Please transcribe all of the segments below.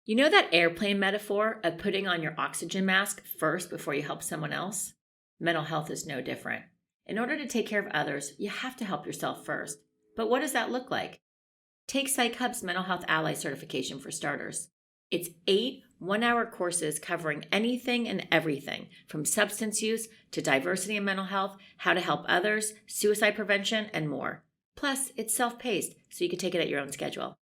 You know that airplane metaphor of putting on your oxygen mask first before you help someone else? Mental health is no different. In order to take care of others, you have to help yourself first. But what does that look like? Take Psych Hub's Mental Health Ally certification for starters. It's 8 one-hour courses covering anything and everything, from substance use to diversity in mental health, how to help others, suicide prevention, and more. Plus, it's self-paced, so you can take it at your own schedule.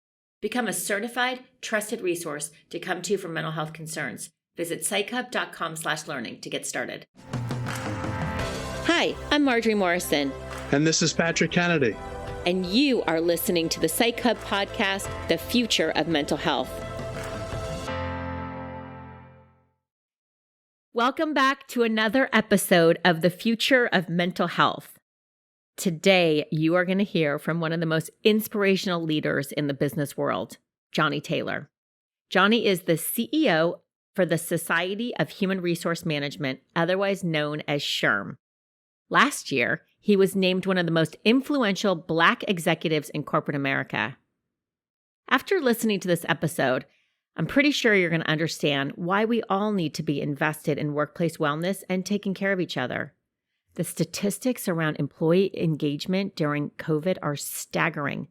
Become a certified, trusted resource to come to for mental health concerns. Visit psychhub.com/learning to get started. Hi, I'm Marjorie Morrison. And this is Patrick Kennedy. And you are listening to the Psych Hub podcast, The Future of Mental Health. Welcome back to another episode of The Future of Mental Health. Today, you are going to hear from one of the most inspirational leaders in the business world, Johnny Taylor. Johnny is the CEO for the Society of Human Resource Management, otherwise known as SHRM. Last year, he was named one of the most influential Black executives in corporate America. After listening to this episode, I'm pretty sure you're going to understand why we all need to be invested in workplace wellness and taking care of each other. The statistics around employee engagement during COVID are staggering.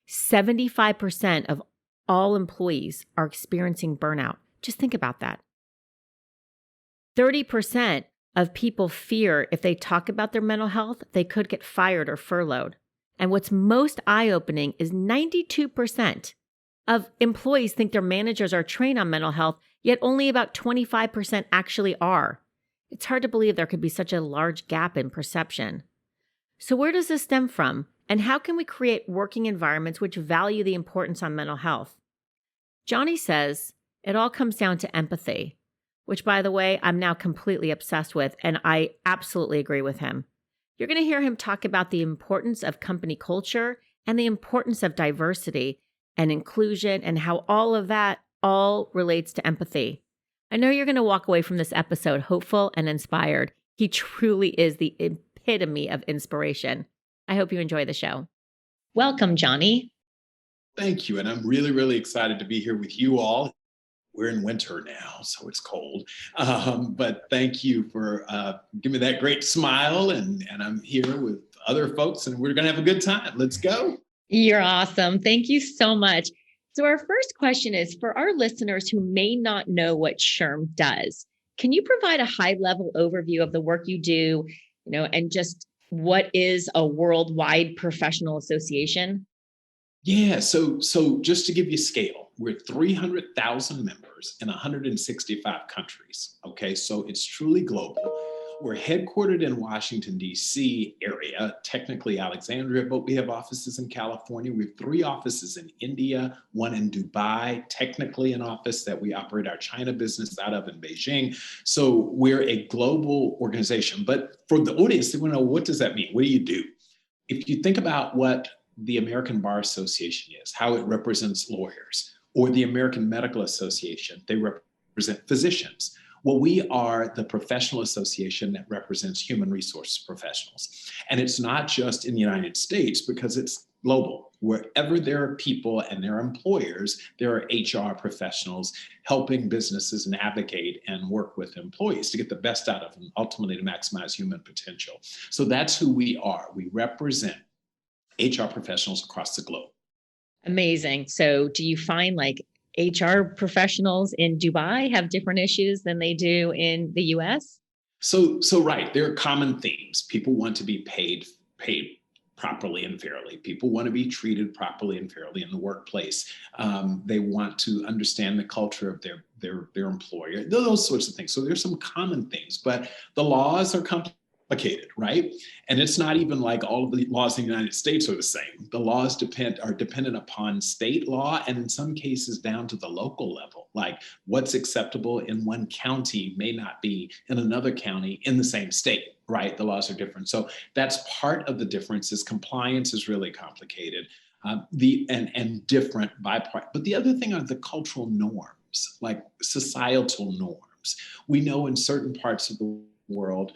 75% of all employees are experiencing burnout. Just think about that. 30% of people fear if they talk about their mental health, they could get fired or furloughed. And what's most eye-opening is 92% of employees think their managers are trained on mental health, yet only about 25% actually are. It's hard to believe there could be such a large gap in perception. So where does this stem from? And how can we create working environments which value the importance on mental health? Johnny says it all comes down to empathy, which, by the way, I'm now completely obsessed with, and I absolutely agree with him. You're going to hear him talk about the importance of company culture and the importance of diversity and inclusion and how all of that all relates to empathy. I know you're going to walk away from this episode hopeful and inspired. He truly is the epitome of inspiration. I hope you enjoy the show. Welcome, Johnny. Thank you. And I'm really, really excited to be here with you all. We're in winter now, so it's cold. But thank you for giving me that great smile. And I'm here with other folks, and we're going to have a good time. Let's go. You're awesome. Thank you so much. So our first question is, for our listeners who may not know what SHRM does, can you provide a high-level overview of the work you do, and just what is a worldwide professional association? Yeah, so just to give you scale, we're 300,000 members in 165 countries. Okay, so it's truly global. We're headquartered in Washington, D.C. area, technically Alexandria, but we have offices in California. We have 3 offices in India, 1 in Dubai, technically an office that we operate our China business out of in Beijing. So we're a global organization. But for the audience, they want to know, what does that mean? What do you do? If you think about what the American Bar Association is, how it represents lawyers, or the American Medical Association, they represent physicians. Well, we are the professional association that represents human resource professionals. And it's not just in the United States, because it's global. Wherever there are people and there are employers, there are HR professionals helping businesses navigate and work with employees to get the best out of them, ultimately to maximize human potential. So that's who we are. We represent HR professionals across the globe. Amazing. So do you find HR professionals in Dubai have different issues than they do in the US? So right, there are common themes. People want to be paid properly and fairly. People want to be treated properly and fairly in the workplace. They want to understand the culture of their employer, those sorts of things. So there's some common things, but the laws are complicated, right? And it's not even like all of the laws in the United States are the same. The laws are dependent upon state law, and in some cases down to the local level. Like what's acceptable in one county may not be in another county in the same state, right? The laws are different. So that's part of the difference. Is compliance is really complicated, and different by part. But the other thing are the cultural norms, like societal norms. We know in certain parts of the world,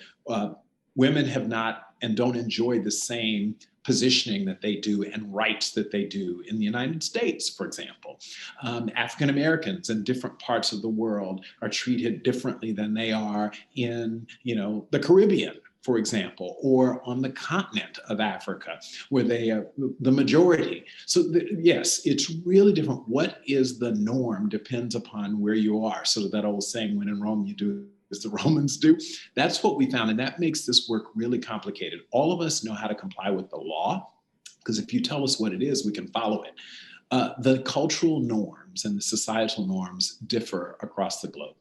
women have not and don't enjoy the same positioning that they do and rights that they do in the United States, for example. African Americans in different parts of the world are treated differently than they are in, the Caribbean, for example, or on the continent of Africa, where they are the majority. So yes, it's really different. What is the norm depends upon where you are. So that old saying, when in Rome, you do as the Romans do. That's what we found. And that makes this work really complicated. All of us know how to comply with the law, because if you tell us what it is, we can follow it. The cultural norms and the societal norms differ across the globe.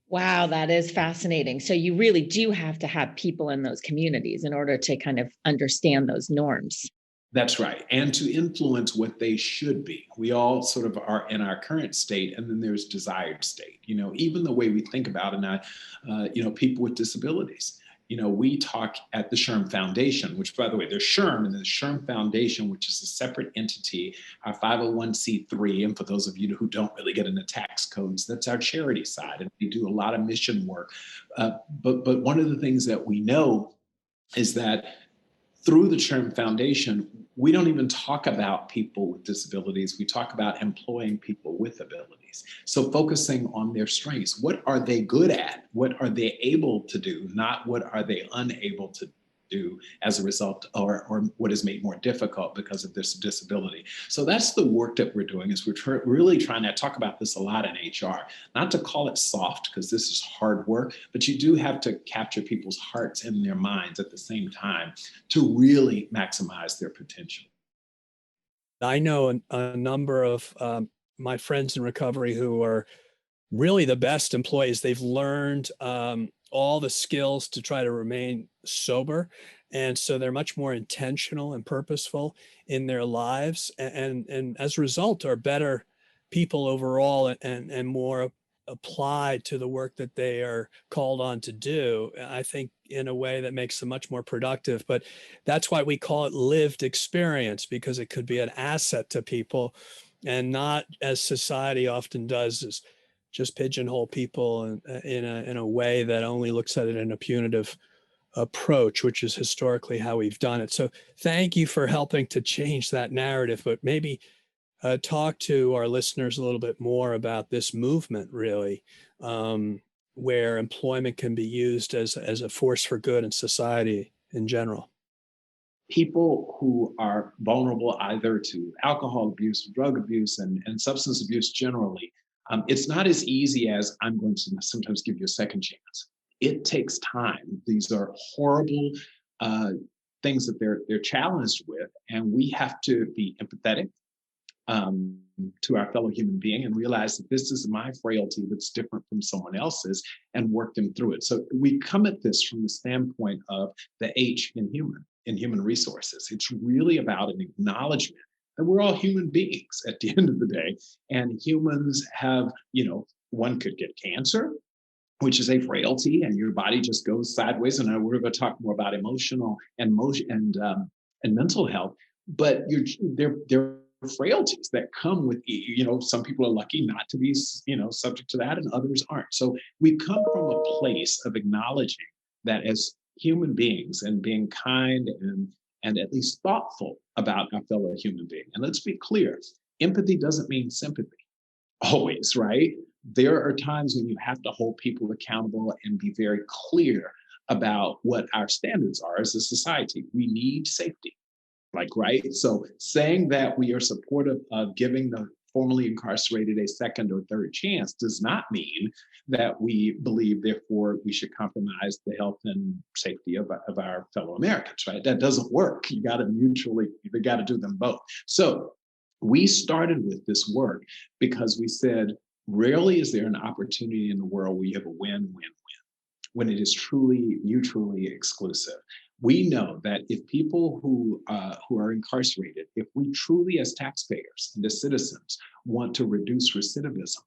Wow, that is fascinating. So you really do have to have people in those communities in order to kind of understand those norms. That's right. And to influence what they should be. We all sort of are in our current state, and then there's desired state. Even the way we think about it, people with disabilities. We talk at the SHRM Foundation, which, by the way, there's SHRM and there's SHRM Foundation, which is a separate entity, our 501c3. And for those of you who don't really get into tax codes, that's our charity side. And we do a lot of mission work. But one of the things that we know is that through the SHRM Foundation, we don't even talk about people with disabilities. We talk about employing people with abilities. So focusing on their strengths. What are they good at? What are they able to do? Not what are they unable to do as a result, or what is made more difficult because of this disability. So that's the work that we're doing, is we're really trying to talk about this a lot in HR, not to call it soft, because this is hard work, but you do have to capture people's hearts and their minds at the same time to really maximize their potential. I know a number of my friends in recovery who are really the best employees. They've learned all the skills to try to remain sober. And so they're much more intentional and purposeful in their lives. And as a result, are better people overall and more applied to the work that they are called on to do, I think, in a way that makes them much more productive. But that's why we call it lived experience, because it could be an asset to people, and not, as society often does, is just pigeonhole people in a way that only looks at it in a punitive approach, which is historically how we've done it. So thank you for helping to change that narrative, but maybe talk to our listeners a little bit more about this movement, really, where employment can be used as a force for good in society in general. People who are vulnerable either to alcohol abuse, drug abuse, and substance abuse generally, it's not as easy as, I'm going to sometimes give you a second chance. It takes time. These are horrible things that they're challenged with, and we have to be empathetic to our fellow human being and realize that this is my frailty that's different from someone else's, and work them through it. So we come at this from the standpoint of the H in human resources. It's really about an acknowledgement that we're all human beings at the end of the day. And humans have, one could get cancer, which is a frailty, and your body just goes sideways. And we're going to talk more about emotional and mental health, but they're frailties that come with, some people are lucky not to be, subject to that, and others aren't. So we come from a place of acknowledging that as human beings, and being kind and at least thoughtful about our fellow human being. And let's be clear, empathy doesn't mean sympathy always, right? There are times when you have to hold people accountable and be very clear about what our standards are as a society. We need safety, right? So saying that we are supportive of giving the formerly incarcerated a second or third chance does not mean that we believe, therefore, we should compromise the health and safety of our fellow Americans, right? That doesn't work. You got to do them both. So we started with this work because we said, rarely is there an opportunity in the world where you have a win-win-win, when it is truly mutually exclusive. We know that if people who are incarcerated, if we truly as taxpayers and as citizens want to reduce recidivism,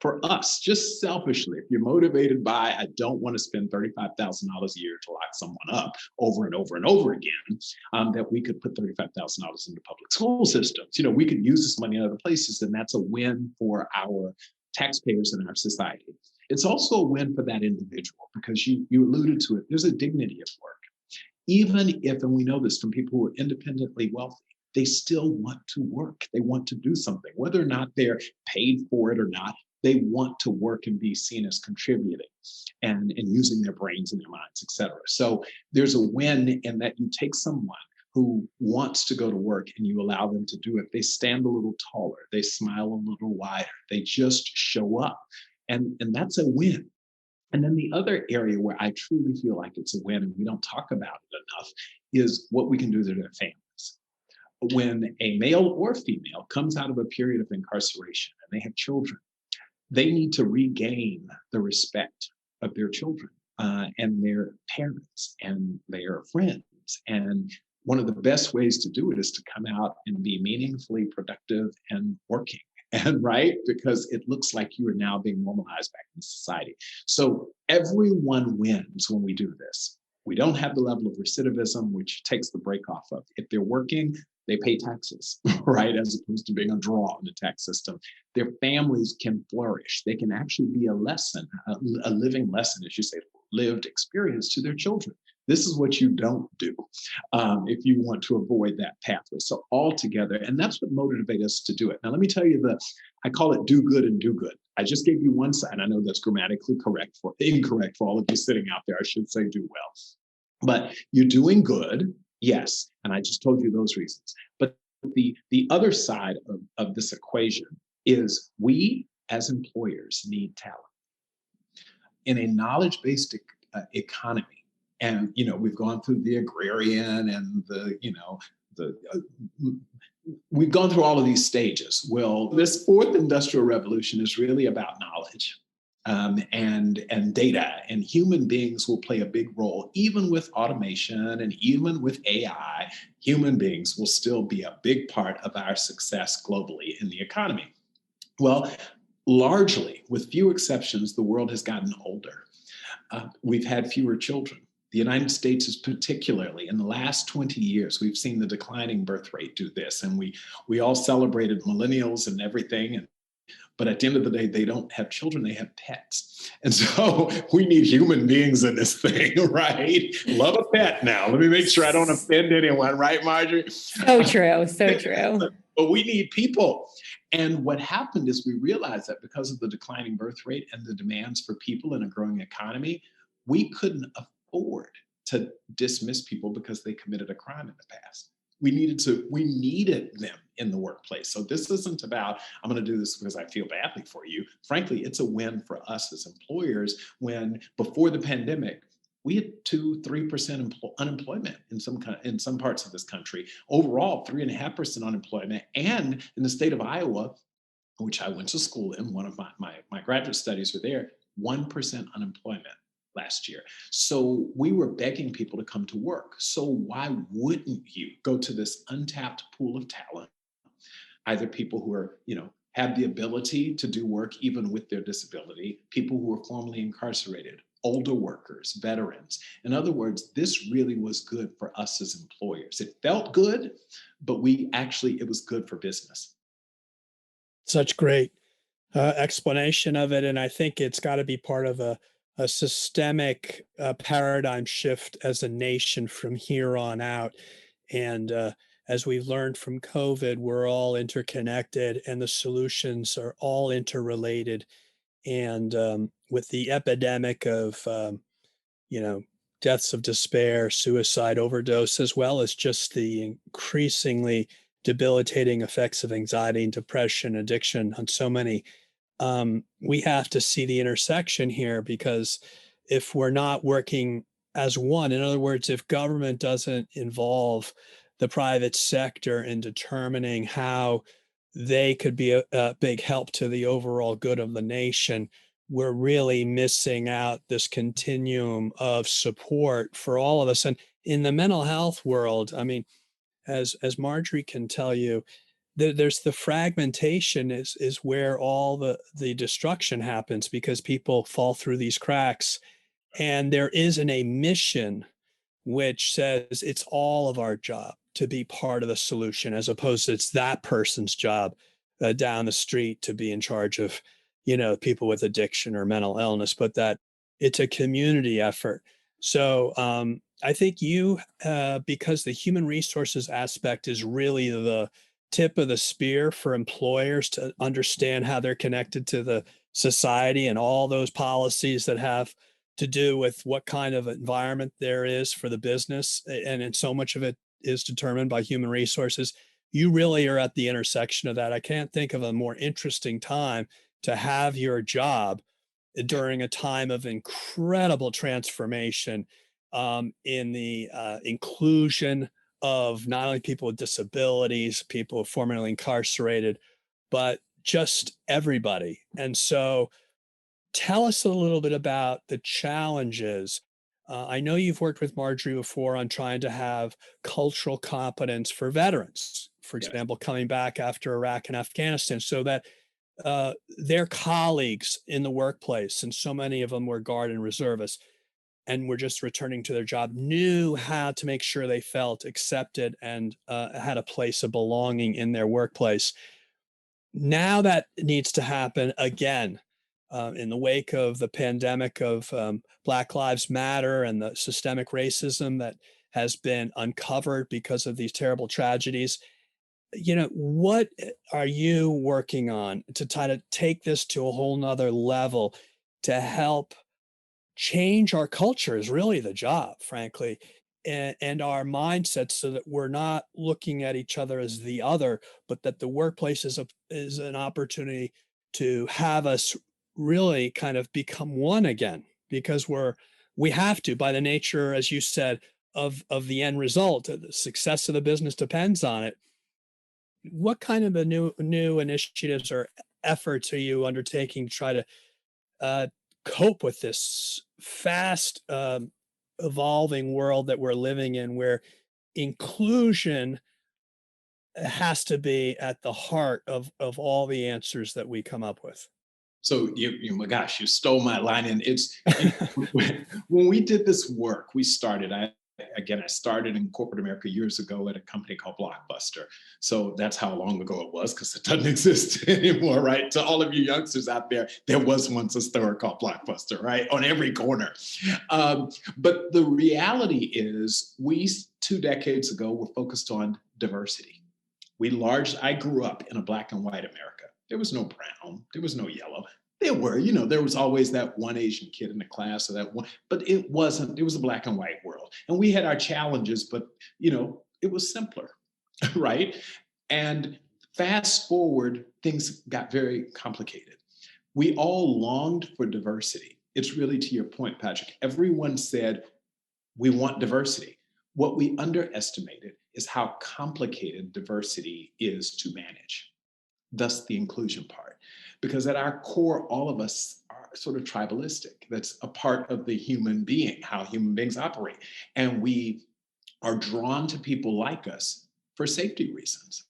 for us, just selfishly, if you're motivated by, I don't want to spend $35,000 a year to lock someone up over and over and over again, that we could put $35,000 into public school systems. We could use this money in other places, and that's a win for our taxpayers and our society. It's also a win for that individual, because you alluded to it. There's a dignity at work. even if, and we know this from people who are independently wealthy, they still want to work. They want to do something, whether or not they're paid for it or not. They want to work and be seen as contributing and using their brains and their minds, et cetera. So there's a win in that you take someone who wants to go to work and you allow them to do it. They stand a little taller, they smile a little wider, they just show up. And that's a win. And then the other area where I truly feel like it's a win, and we don't talk about it enough, is what we can do to their families. When a male or female comes out of a period of incarceration and they have children, they need to regain the respect of their children and their parents and their friends. And one of the best ways to do it is to come out and be meaningfully productive and working. And right, because it looks like you are now being normalized back in society. So everyone wins when we do this. We don't have the level of recidivism, which takes the brake off of. If they're working, they pay taxes, right? As opposed to being a draw in the tax system. Their families can flourish. They can actually be a lesson, a living lesson, as you say, lived experience to their children. This is what you don't do if you want to avoid that pathway. So all together, and that's what motivates us to do it. Now, let me tell you I call it do good and do good. I just gave you one side. I know that's grammatically incorrect for all of you sitting out there. I should say do well. But you're doing good, yes. And I just told you those reasons. But the other side of this equation is we as employers need talent. In a knowledge-based economy, and we've gone through the agrarian and we've gone through all of these stages. Well, this fourth industrial revolution is really about knowledge and data, and human beings will play a big role. Even with automation and even with AI, human beings will still be a big part of our success globally in the economy. Well, largely, with few exceptions, the world has gotten older. We've had fewer children. The United States is particularly, in the last 20 years, we've seen the declining birth rate do this. And we all celebrated millennials and everything. But at the end of the day, they don't have children, they have pets. And so we need human beings in this thing, right? Love a pet now. Let me make sure I don't offend anyone, right, Marjorie? So true, so true. But we need people. And what happened is we realized that because of the declining birth rate and the demands for people in a growing economy, we couldn't afford to dismiss people because they committed a crime in the past. We needed them in the workplace. So this isn't about, I'm going to do this because I feel badly for you. Frankly, it's a win for us as employers when before the pandemic, we had 2-3% unemployment in some parts of this country. Overall, 3.5% unemployment. And in the state of Iowa, which I went to school in, one of my graduate studies were there, 1% unemployment last year. So we were begging people to come to work. So why wouldn't you go to this untapped pool of talent? Either people who are, have the ability to do work even with their disability, people who were formerly incarcerated, older workers, veterans. In other words, this really was good for us as employers. It felt good, but it was good for business. Such great explanation of it. And I think it's got to be part of a systemic paradigm shift as a nation from here on out. And as we've learned from COVID, we're all interconnected and the solutions are all interrelated. And with the epidemic of, deaths of despair, suicide, overdose, as well as just the increasingly debilitating effects of anxiety and depression, addiction on so many, we have to see the intersection here, because if we're not working as one, in other words, if government doesn't involve the private sector in determining how they could be a big help to the overall good of the nation, we're really missing out this continuum of support for all of us. And in the mental health world, I mean, as Marjorie can tell you, there's the fragmentation is where all the destruction happens, because people fall through these cracks, and there isn't a mission which says it's all of our job to be part of the solution, as opposed to it's that person's job down the street to be in charge of, people with addiction or mental illness, but that it's a community effort. So I think because the human resources aspect is really the tip of the spear for employers to understand how they're connected to the society and all those policies that have to do with what kind of environment there is for the business. And so much of it is determined by human resources. You really are at the intersection of that. I can't think of a more interesting time to have your job during a time of incredible transformation in the inclusion of not only people with disabilities, people formerly incarcerated, but just everybody. And so tell us a little bit about the challenges. I know you've worked with Marjorie before on trying to have cultural competence for veterans, for Yes. example, coming back after Iraq and Afghanistan, so that their colleagues in the workplace, and so many of them were Guard and reservists, and were just returning to their job, knew how to make sure they felt accepted and had a place of belonging in their workplace. Now that needs to happen again in the wake of the pandemic of Black Lives Matter and the systemic racism that has been uncovered because of these terrible tragedies. What are you working on to try to take this to a whole nother level to help change our culture is really the job, frankly, and our mindset so that we're not looking at each other as the other, but that the workplace is an opportunity to have us really kind of become one again, because we have to, by the nature, as you said, of the end result. The success of the business depends on it. What kind of a new initiatives or efforts are you undertaking to try to uh, cope with this fast evolving world that we're living in, where inclusion has to be at the heart of all the answers that we come up with? So my gosh, you stole my line. And when we did this work, I started in corporate America years ago at a company called Blockbuster. So that's how long ago it was, because it doesn't exist anymore, right? To all of you youngsters out there was once a store called Blockbuster, right? On every corner. But the reality is, 2 decades ago, were focused on diversity. I grew up in a black and white America. There was no brown, there was no yellow. There was always that one Asian kid in the class, or that one, but it was a black and white world. And we had our challenges, but it was simpler, right? And fast forward, things got very complicated. We all longed for diversity. It's really to your point, Patrick. Everyone said, we want diversity. What we underestimated is how complicated diversity is to manage, thus the inclusion part. Because at our core, all of us are sort of tribalistic. That's a part of the human being, how human beings operate. And we are drawn to people like us for safety reasons.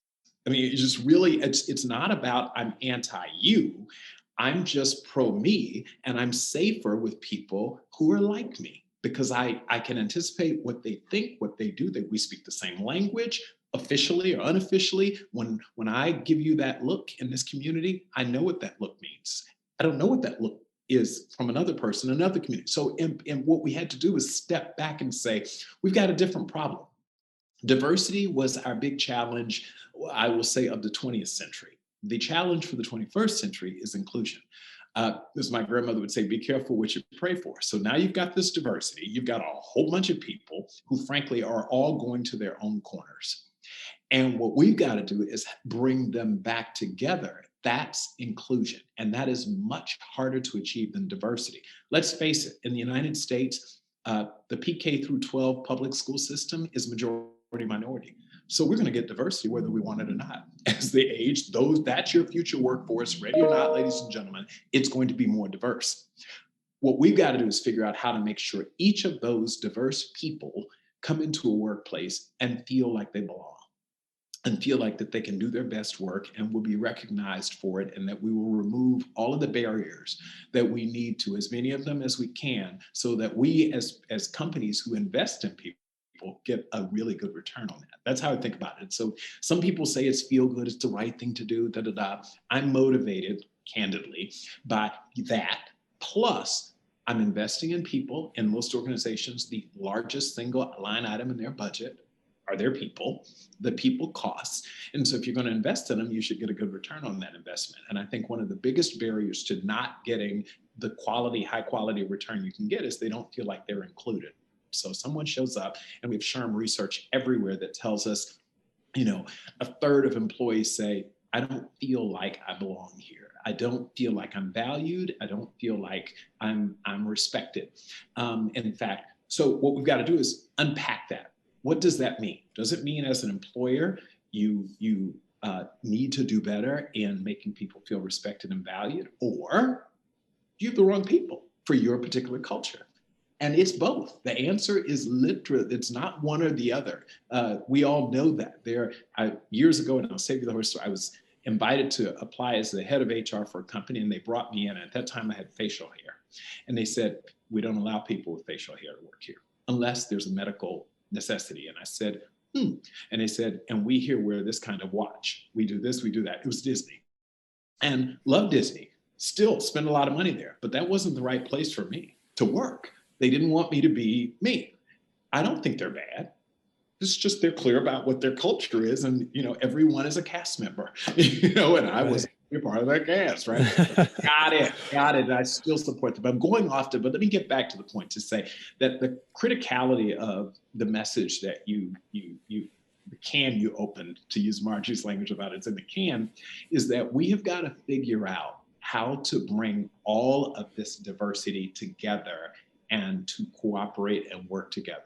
I mean, it's not about I'm anti you. I'm just pro me, and I'm safer with people who are like me, because I can anticipate what they think, what they do, that we speak the same language, officially or unofficially. When I give you that look in this community, I know what that look means. I don't know what that look is from another person, another community. So and what we had to do is step back and say, we've got a different problem. Diversity was our big challenge, I will say, of the 20th century. The challenge for the 21st century is inclusion. As my grandmother would say, be careful what you pray for. So now you've got this diversity. You've got a whole bunch of people who, frankly, are all going to their own corners. And what we've got to do is bring them back together. That's inclusion. And that is much harder to achieve than diversity. Let's face it, in the United States, the PK through 12 public school system is majority minority. So we're going to get diversity whether we want it or not. As they age, that's your future workforce, ready or not, ladies and gentlemen, it's going to be more diverse. What we've got to do is figure out how to make sure each of those diverse people come into a workplace and feel like they belong, and feel like that they can do their best work and will be recognized for it, and that we will remove all of the barriers that we need to, as many of them as we can, so that we as companies who invest in people get a really good return on that. That's how I think about it. So some people say it's feel good, it's the right thing to do, I'm motivated, candidly, by that. Plus, I'm investing in people. In most organizations, the largest single line item in their budget are their people, the people costs. And so if you're going to invest in them, you should get a good return on that investment. And I think one of the biggest barriers to not getting the quality, high quality return you can get is they don't feel like they're included. So someone shows up, and we have SHRM research everywhere that tells us, a third of employees say, I don't feel like I belong here. I don't feel like I'm valued. I don't feel like I'm respected. In fact, so what we've got to do is unpack that. What does that mean? Does it mean as an employer, you need to do better in making people feel respected and valued, or you have the wrong people for your particular culture? And it's both. The answer is literal. It's not one or the other. We all know that. Years ago, and I'll save you the horse story, I was invited to apply as the head of HR for a company, and they brought me in. At that time, I had facial hair. And they said, we don't allow people with facial hair to work here unless there's a medical necessity. And I said, And they said, and we here wear this kind of watch. We do this, we do that. It was Disney. And love Disney. Still spend a lot of money there. But that wasn't the right place for me to work. They didn't want me to be me. I don't think they're bad. It's just they're clear about what their culture is. And, everyone is a cast member, and I was part of that cast, right? Got it. And I still support them. I'm going off but let me get back to the point to say that the criticality of the message that the can you opened, to use Margie's language about it's in the can, is that we have got to figure out how to bring all of this diversity together and to cooperate and work together.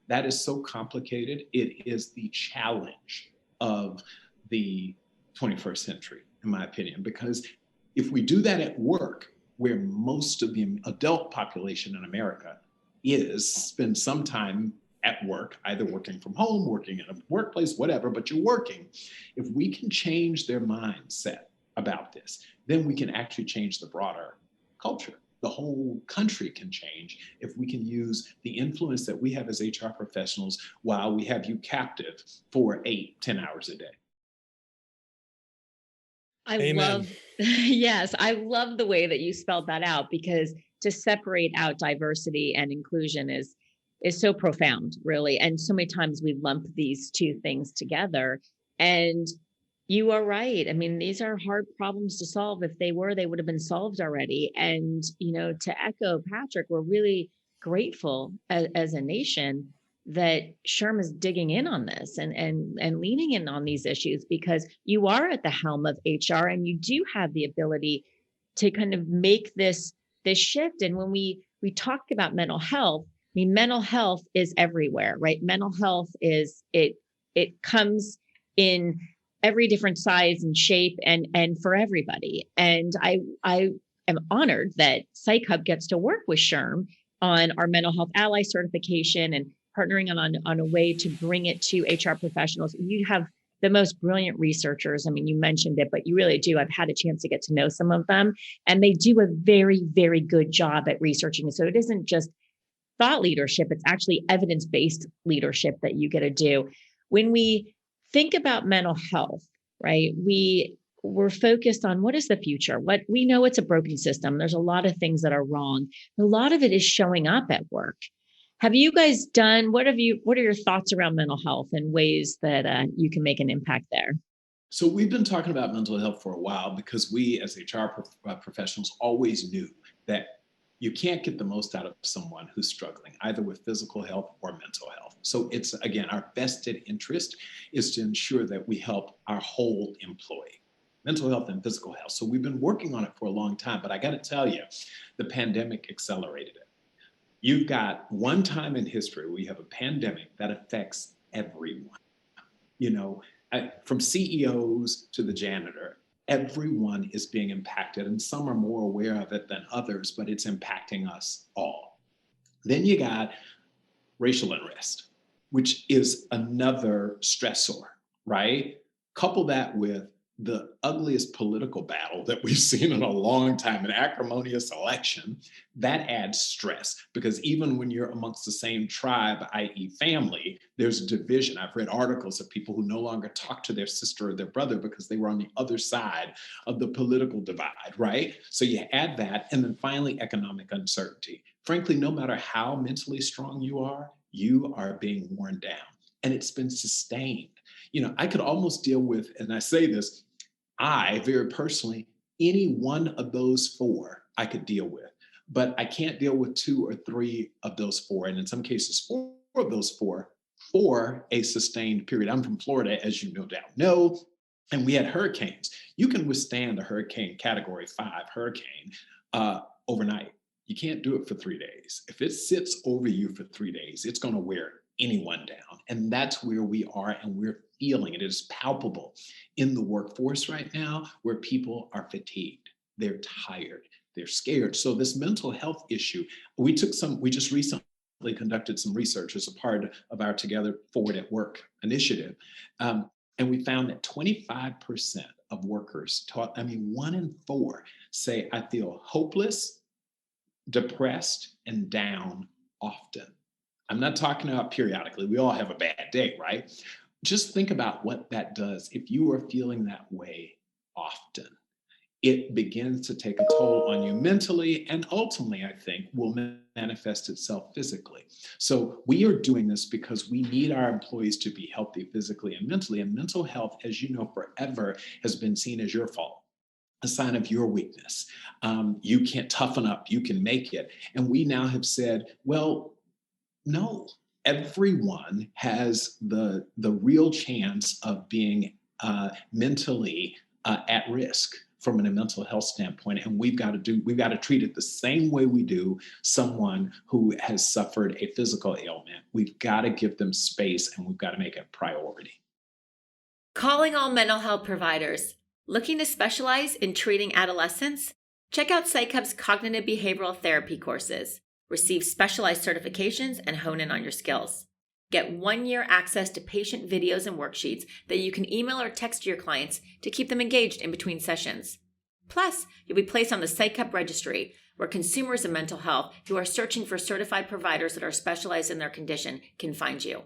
That is so complicated. It is the challenge of the 21st century, in my opinion, because if we do that at work, where most of the adult population in America spend some time at work, either working from home, working in a workplace, whatever, but you're working. If we can change their mindset about this, then we can actually change the broader culture. The whole country can change if we can use the influence that we have as HR professionals while we have you captive for 8-10 hours a day. Amen. I love the way that you spelled that out, because to separate out diversity and inclusion is so profound, really. And so many times we lump these two things together. And you are right. I mean, these are hard problems to solve. If they would have been solved already. And, to echo Patrick, we're really grateful as a nation that SHRM is digging in on this and leaning in on these issues, because you are at the helm of HR and you do have the ability to kind of make this shift. And when we talk about mental health, I mean, mental health is everywhere, right? Mental health it comes in every different size and shape and for everybody. And I am honored that Psych Hub gets to work with SHRM on our mental health ally certification and partnering on a way to bring it to HR professionals. You have the most brilliant researchers. I mean, you mentioned it, but you really do. I've had a chance to get to know some of them, and they do a very, very good job at researching. So it isn't just thought leadership, it's actually evidence-based leadership that you get to do. When we think about mental health, right? We're focused on what is the future? What we know, it's a broken system. There's a lot of things that are wrong. A lot of it is showing up at work. Have you guys done, what are your thoughts around mental health and ways that you can make an impact there? So we've been talking about mental health for a while because we as HR professionals always knew that you can't get the most out of someone who's struggling, either with physical health or mental health. So it's, again, our vested interest is to ensure that we help our whole employee, mental health and physical health. So we've been working on it for a long time, but I got to tell you, the pandemic accelerated it. You've got one time in history where you have a pandemic that affects everyone, from CEOs to the janitor. Everyone is being impacted, and some are more aware of it than others, but it's impacting us all. Then you got racial unrest, which is another stressor, right? Couple that with the ugliest political battle that we've seen in a long time, an acrimonious election, that adds stress, because even when you're amongst the same tribe, i.e. family, there's division. I've read articles of people who no longer talk to their sister or their brother because they were on the other side of the political divide, right? So you add that, and then finally, economic uncertainty. Frankly, no matter how mentally strong you are being worn down, and it's been sustained. I could almost deal with, and I say this, I very personally, any one of those four I could deal with, but I can't deal with two or three of those four. And in some cases, four of those four for a sustained period. I'm from Florida, as you no doubt know, and we had hurricanes. You can withstand a hurricane category 5 hurricane overnight. You can't do it for 3 days. If it sits over you for 3 days, it's going to wear anyone down. And that's where we are, and we're feeling it. It is palpable in the workforce right now, where people are fatigued, they're tired, they're scared. So this mental health issue, we just recently conducted some research as a part of our Together Forward at Work initiative. And we found that 25% of workers, 1 in 4 say, I feel hopeless, depressed, and down often. I'm not talking about periodically. We all have a bad day, right? Just think about what that does. If you are feeling that way often, it begins to take a toll on you mentally, and ultimately, I think, will manifest itself physically. So we are doing this because we need our employees to be healthy physically and mentally. And mental health, as you know, forever has been seen as your fault, a sign of your weakness. You can't toughen up, you can make it. And we now have said, well, no, everyone has the real chance of being mentally at risk from a mental health standpoint. And we've got to treat it the same way we do someone who has suffered a physical ailment. We've got to give them space, and we've got to make it a priority. Calling all mental health providers. Looking to specialize in treating adolescents? Check out Psych Hub's cognitive behavioral therapy courses. Receive specialized certifications and hone in on your skills. Get 1-year access to patient videos and worksheets that you can email or text to your clients to keep them engaged in between sessions. Plus, you'll be placed on the Psych Hub registry, where consumers of mental health who are searching for certified providers that are specialized in their condition can find you.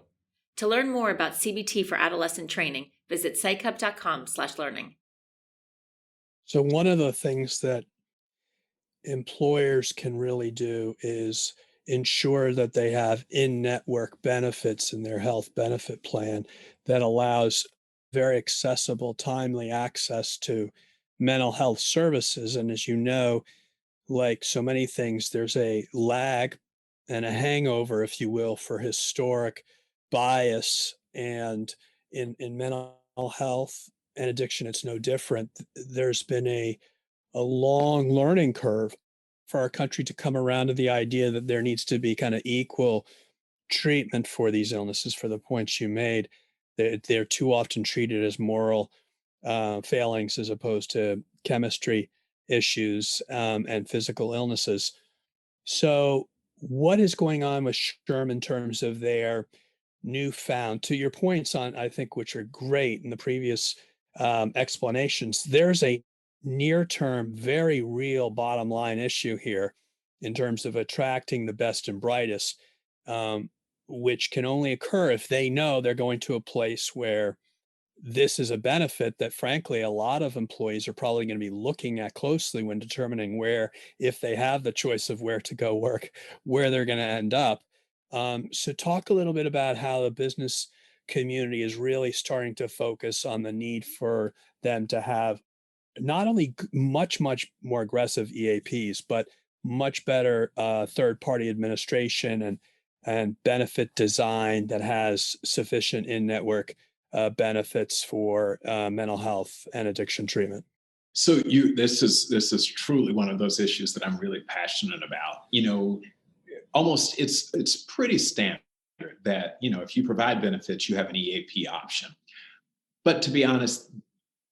To learn more about CBT for adolescent training, visit psychhub.com/learning. So one of the things that employers can really do is ensure that they have in-network benefits in their health benefit plan that allows very accessible, timely access to mental health services. And as you know, like so many things, there's a lag and a hangover, if you will, for historic bias. And in mental health and addiction, it's no different. There's been a long learning curve for our country to come around to the idea that there needs to be kind of equal treatment for these illnesses. For the points you made, they're too often treated as moral failings as opposed to chemistry issues and physical illnesses. So what is going on with SHRM in terms of their newfound, to your points on, I think, which are great in the previous explanations, there's a near-term, very real bottom line issue here in terms of attracting the best and brightest, which can only occur if they know they're going to a place where this is a benefit that, frankly, a lot of employees are probably going to be looking at closely when determining where, if they have the choice of where to go work, where they're going to end up. So talk a little bit about how the business community is really starting to focus on the need for them to have not only much more aggressive EAPs, but much better third-party administration and benefit design that has sufficient in-network benefits for mental health and addiction treatment. So this is truly one of those issues that I'm really passionate about. Almost it's pretty standard that if you provide benefits, you have an EAP option. But to be honest,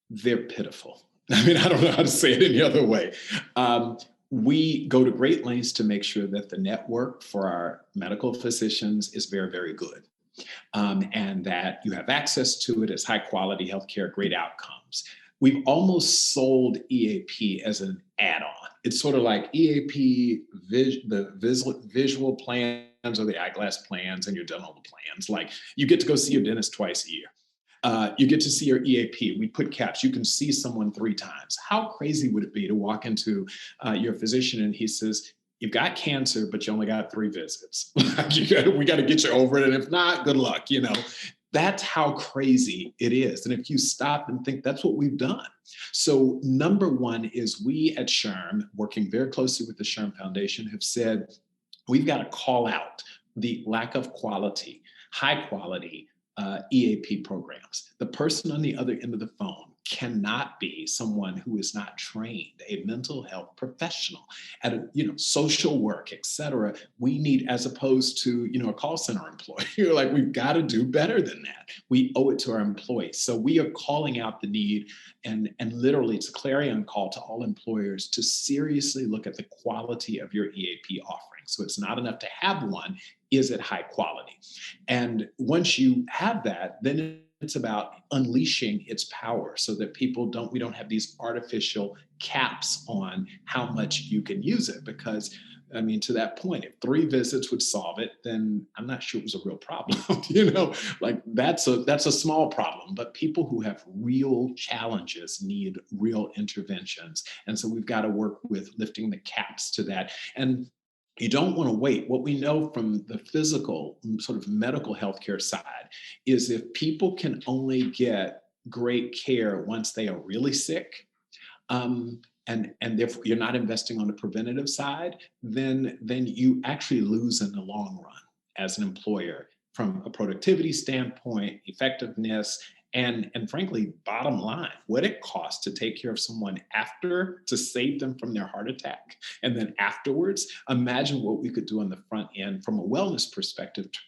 they're pitiful. I don't know how to say it any other way. We go to great lengths to make sure that the network for our medical physicians is very, very good. And that you have access to it as high quality healthcare, great outcomes. we've almost sold EAP as an add-on. It's sort of like EAP, the visual plans or the eyeglass plans and your dental plans. Like you get to go see your dentist twice a year. You get to see your EAP. We put caps. You can see someone 3 times. How crazy would it be to walk into your physician and he says, "You've got cancer, but you only got 3 visits. We got to get you over it. And if not, good luck." That's how crazy it is. And if you stop and think, that's what we've done. So number one is we at SHRM, working very closely with the SHRM Foundation, have said, we've got to call out the lack of quality, high quality EAP programs. The person on the other end of the phone cannot be someone who is not trained, a mental health professional at social work, et cetera. We need, as opposed to, a call center employee, like we've got to do better than that. We owe it to our employees. So we are calling out the need and literally it's a clarion call to all employers to seriously look at the quality of your EAP offering. So it's not enough to have one. Is it high quality? And once you have that, then it's about unleashing its power so that we don't have these artificial caps on how much you can use it. Because to that point, if 3 visits would solve it, then I'm not sure it was a real problem. Like that's a small problem, but people who have real challenges need real interventions. And so we've got to work with lifting the caps to that. And you don't want to wait. What we know from the physical, sort of medical healthcare side is if people can only get great care once they are really sick, and if you're not investing on the preventative side, then you actually lose in the long run as an employer from a productivity standpoint, effectiveness, and frankly, bottom line, what it costs to take care of someone to save them from their heart attack. And then afterwards, imagine what we could do on the front end from a wellness perspective to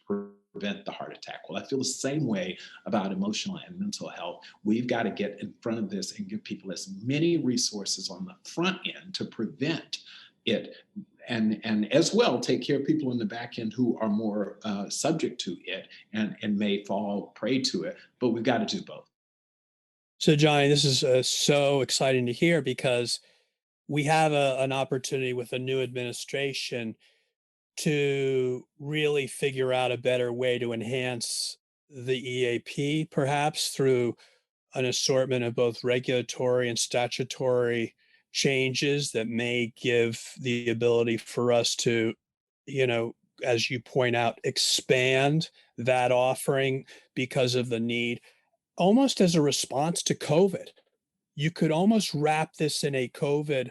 prevent the heart attack. Well, I feel the same way about emotional and mental health. We've got to get in front of this and give people as many resources on the front end to prevent it. And as well, take care of people in the back end who are more subject to it and may fall prey to it. But we've got to do both. So, Johnny, this is so exciting to hear because we have an opportunity with a new administration to really figure out a better way to enhance the EAP, perhaps through an assortment of both regulatory and statutory changes that may give the ability for us to, as you point out, expand that offering because of the need, almost as a response to COVID. You could almost wrap this in a COVID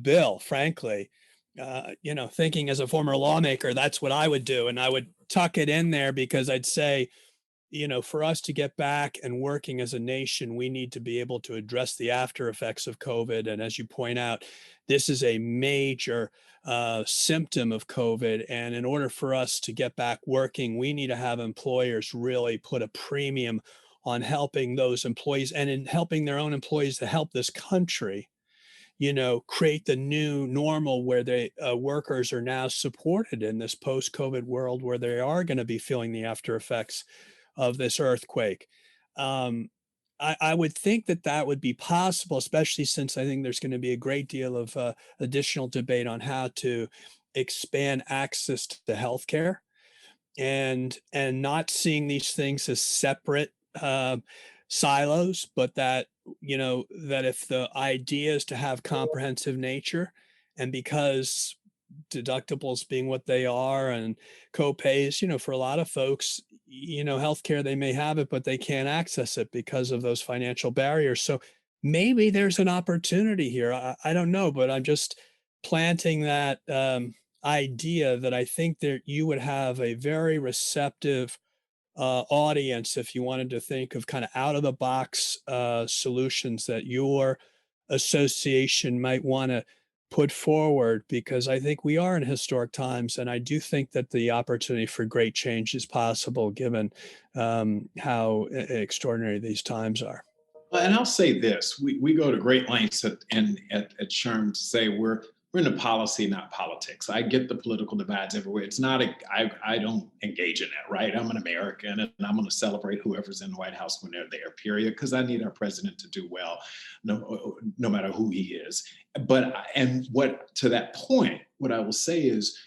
bill, frankly. Thinking as a former lawmaker, that's what I would do. And I would tuck it in there because I'd say, for us to get back and working as a nation, we need to be able to address the after effects of COVID. And as you point out, this is a major symptom of COVID. And in order for us to get back working, we need to have employers really put a premium on helping those employees and in helping their own employees to help this country, create the new normal where workers are now supported in this post-COVID world where they are going to be feeling the after effects of this earthquake. I would think that would be possible, especially since I think there's going to be a great deal of additional debate on how to expand access to healthcare and not seeing these things as separate silos, but that if the idea is to have comprehensive nature, and because deductibles being what they are and co-pays, for a lot of folks, healthcare, they may have it, but they can't access it because of those financial barriers. So maybe there's an opportunity here. I don't know, but I'm just planting that idea that I think that you would have a very receptive audience if you wanted to think of kind of out of the box solutions that your association might want to put forward, because I think we are in historic times. And I do think that the opportunity for great change is possible given how extraordinary these times are. And I'll say this, we go to great lengths at SHRM to say we're we're into policy, not politics. I get the political divides everywhere. It's not, I don't engage in that, right? I'm an American and I'm going to celebrate whoever's in the White House when they're there, period, because I need our president to do well, no matter who he is. But, and what, to that point, what I will say is,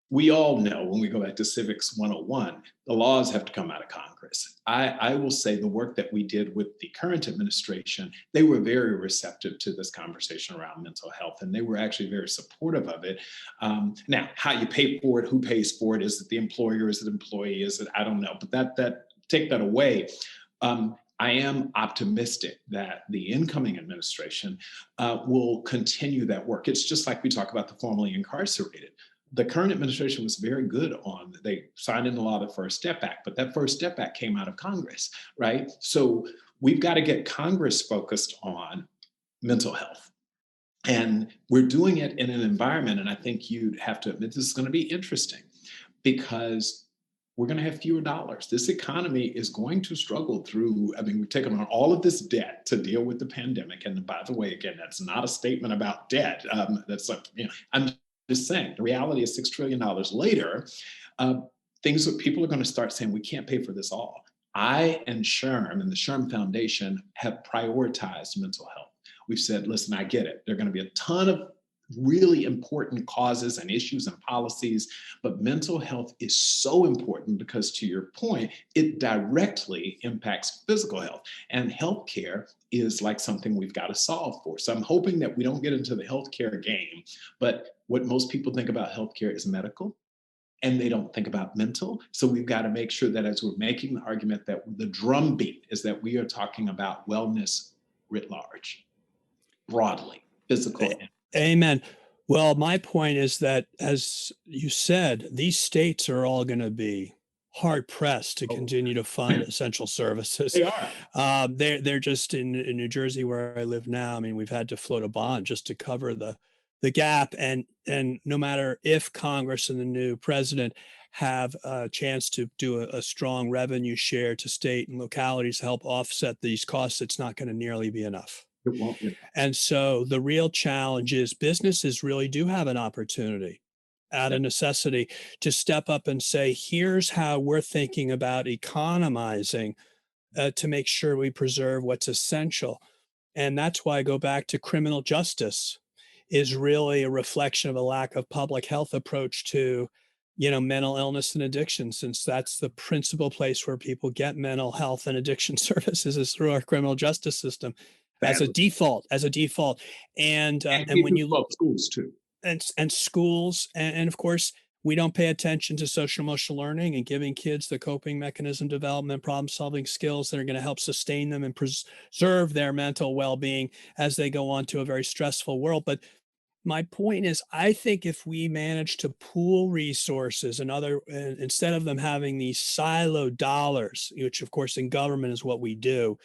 we all know when we go back to Civics 101, the laws have to come out of Congress. I will say the work that we did with the current administration, they were very receptive to this conversation around mental health, and they were actually very supportive of it. Now, how you pay for it, who pays for it, is it the employer, is it the employee, is it, I don't know, but that take that away. I am optimistic that the incoming administration will continue that work. It's just like we talk about the formerly incarcerated. The current administration was very good on, they signed into law the First Step Act, but that First Step Act came out of Congress, right? So we've got to get Congress focused on mental health. And we're doing it in an environment, and I think you'd have to admit this is going to be interesting because we're going to have fewer dollars. This economy is going to struggle through, I mean, we've taken on all of this debt to deal with the pandemic. And by the way, again, that's not a statement about debt. That's like, I'm just saying, the reality is $6 trillion later, things that people are going to start saying, we can't pay for this all. I and SHRM and the SHRM Foundation have prioritized mental health. We've said, listen, I get it. There are going to be a ton of really important causes and issues and policies, but mental health is so important because, to your point, it directly impacts physical health, and healthcare is like something we've got to solve for. So I'm hoping that we don't get into the healthcare game, but what most people think about healthcare is medical, and they don't think about mental. So we've got to make sure that as we're making the argument that the drumbeat is that we are talking about wellness writ large, broadly, physical and Amen. Well, my point is that, as you said, these states are all going to be hard pressed to continue to fund essential services. They are. They're just in New Jersey, where I live now. I mean, we've had to float a bond just to cover the gap. And no matter if Congress and the new president have a chance to do a strong revenue share to state and localities to help offset these costs, it's not going to nearly be enough. It won't be. And so the real challenge is businesses really do have an opportunity out of necessity to step up and say, here's how we're thinking about economizing to make sure we preserve what's essential. And that's why I go back to criminal justice is really a reflection of a lack of public health approach to, mental illness and addiction, since that's the principal place where people get mental health and addiction services is through our criminal justice system. As a default, and when you look schools too, and schools, and of course, we don't pay attention to social emotional learning and giving kids the coping mechanism development, problem solving skills that are going to help sustain them and preserve their mental well-being as they go on to a very stressful world. But my point is, I think if we manage to pool resources and instead of them having these siloed dollars, which of course in government is what we do,